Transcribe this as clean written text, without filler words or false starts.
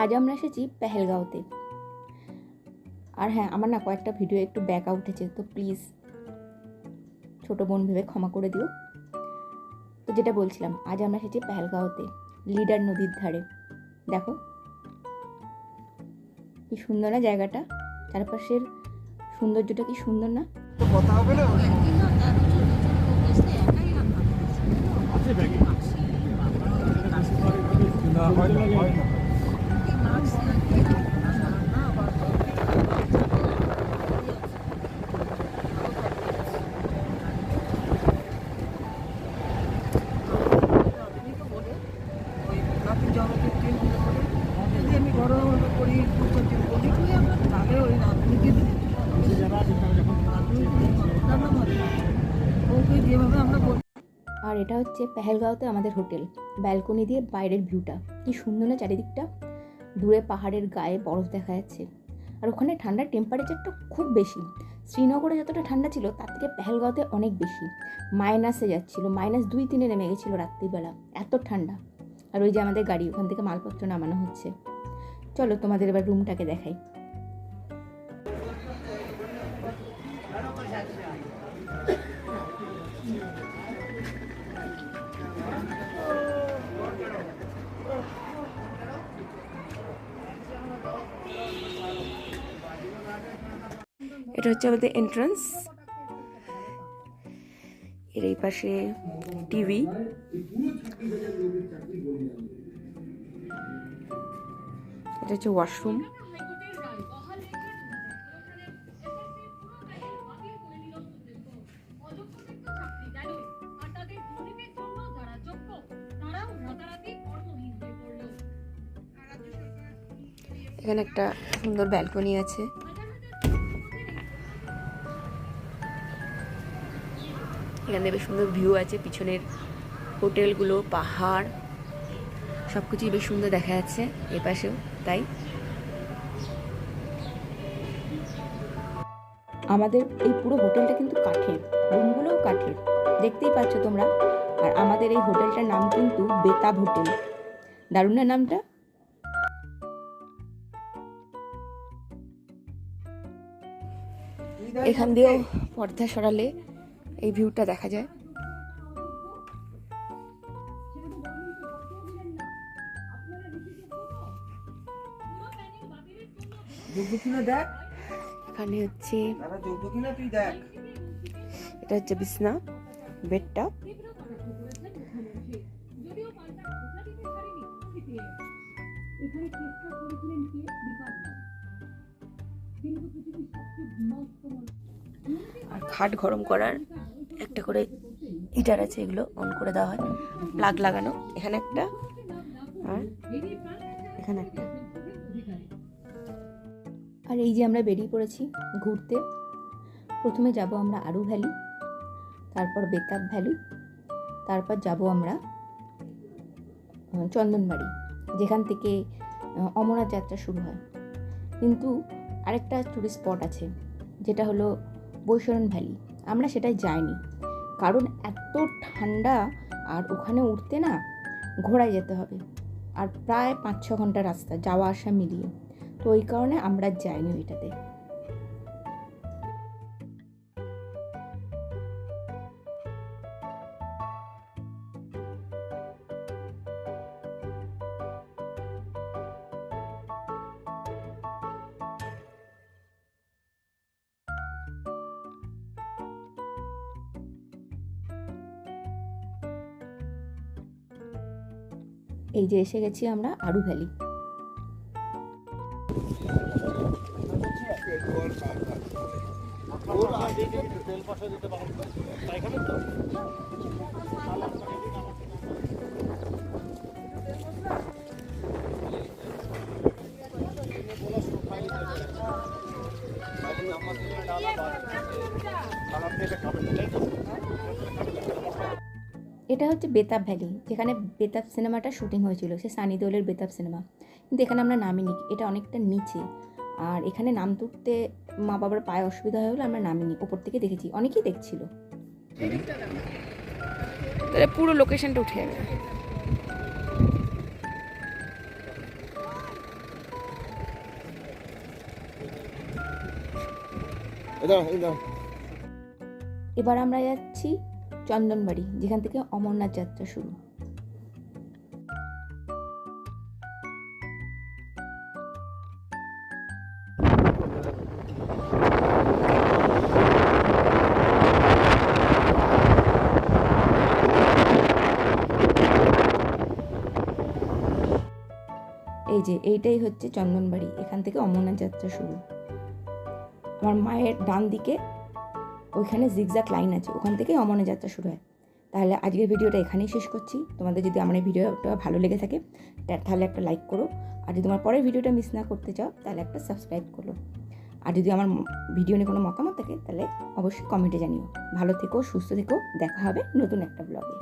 আজ আমরা এসেছি পেহেলগাঁওতে। আর হ্যাঁ, আমার না কয়েকটা ভিডিও একটু ব্যাকা উঠেছে, তো প্লিজ ছোটো বোন ভেবে ক্ষমা করে দিও। তো যেটা বলছিলাম, আজ আমরা এসেছি পেহেলগাঁওতে, লিডার নদীর ধারে। দেখো কি সুন্দর না জায়গাটা, চারপাশের সৌন্দর্যটা কি সুন্দর না। কথা হবে না আর এটা হচ্ছে পেহেলগাঁওতে আমাদের হোটেল। ব্যালকনি দিয়ে বাইরের ভিউটা কি সুন্দর না, চারিদিকটা দূরে পাহাড়ের গায়ে বরফ দেখা যাচ্ছে। আর ওখানে ঠান্ডার টেম্পারেচারটা খুব বেশি। শ্রীনগরে যতটা ঠান্ডা ছিল তার থেকে পেহেলগাঁওতে অনেক বেশি, মাইনাসে যাচ্ছিলো, -2-3 নেমে গেছিলো রাত্রিবেলা, এত ঠান্ডা। আর ওই যে আমাদের গাড়ি, ওখান থেকে মালপত্র নামানো হচ্ছে। চলো তোমাদের এবার রুমটাকে দেখাই। এটা হচ্ছে আমাদের এন্ট্রান্স। এর এই পাশে টিভি, এটা হচ্ছে ওয়াশরুম। এখানে একটা সুন্দর ব্যালকনি আছে। এখানে বেশ সুন্দর ভিউ আছে, পিছনের হোটেলগুলো, পাহাড়, সব কিছুই বেশ সুন্দর দেখা যাচ্ছে। এ পাশেও তাই। আমাদের এই পুরো হোটেলটা কিন্তু কাঠের, রুমগুলোও কাঠের, দেখতেই পাচ্ছ তোমরা। আর আমাদের এই হোটেলটার নাম কিন্তু বেতাব হোটেল। দারুণ না নামটা? এখান দিয়েও পর্দা সরালে এই ভিউটা দেখা যায়। এখানে হচ্ছে, এটা হচ্ছে বিছনা, বেডটা। আর খাট গরম করার একটা করে হিটার আছে, এগুলো অন করে দেওয়া হয়, প্লাগ লাগানো। এখানে একটা আর এখানে একটা। আর এই যে আমরা বেরিয়ে পড়েছি ঘুরতে। প্রথমে যাব আমরা আরু ভ্যালি, তারপর বেতাব ভ্যালি, তারপর যাব আমরা চন্দনবাড়ি, যেখান থেকে অমরনাথ যাত্রা শুরু হয়। কিন্তু আরেকটা টুরিস্ট স্পট আছে, যেটা হলো বৈশরণ ভ্যালি। আমরা সেটাই যাইনি, কারণ এত ঠান্ডা, আর ওখানে উঠতে না ঘোড়ায় যেতে হবে, আর প্রায় 5-6 ঘন্টা রাস্তা যাওয়া আসা মিলিয়ে। তো ওই কারণে আমরা যাইনি ওইটাতে। এই যে এসে গেছি আমরা আরু ভ্যালি। এটা হচ্ছে বেতাব ভ্যালি, যেখানে বেতাব সিনেমাটা শুটিং হয়েছিল, সে সানি দেওলের বেতাব সিনেমা। কিন্তু এখানে আমরা নামিনি, এটা অনেকটা নিচে। আর এখানে নাম তুলতে মা বাবার পায়ে অসুবিধা হয়ে গেলো, আমরা নামিনি, ওপর থেকে দেখেছি, অনেকেই দেখছিল। তাহলে পুরো লোকেশনটা উঠে যাবে। এবার আমরা যাচ্ছি চন্দনবাড়ি, যেখান থেকে অমরনাথ যাত্রা শুরু। এই যে এইটাই হচ্ছে চন্দনবাড়ি, এখান থেকে অমরনাথ যাত্রা শুরু। আমার মায়ের ডান দিকে ওইখানে জিগজ্যাগ লাইন আছে, ওখান থেকে অমরনাথ যাত্রা শুরু হয়। তাহলে আজকের ভিডিওটা এখানেই শেষ করছি। তোমাদের যদি আমার এই ভিডিওটা ভালো লেগে থাকে তাহলে একটা লাইক করো, আর যদি তোমার পরের ভিডিওটা মিস না করতে চাও তাহলে একটা সাবস্ক্রাইব করো। আর যদি আমার ভিডিও নিয়ে কোনো মতামত থাকে তাহলে অবশ্যই কমেন্টে জানিও। ভালো থেকো, সুস্থ থেকো, দেখা হবে নতুন একটা ব্লগে।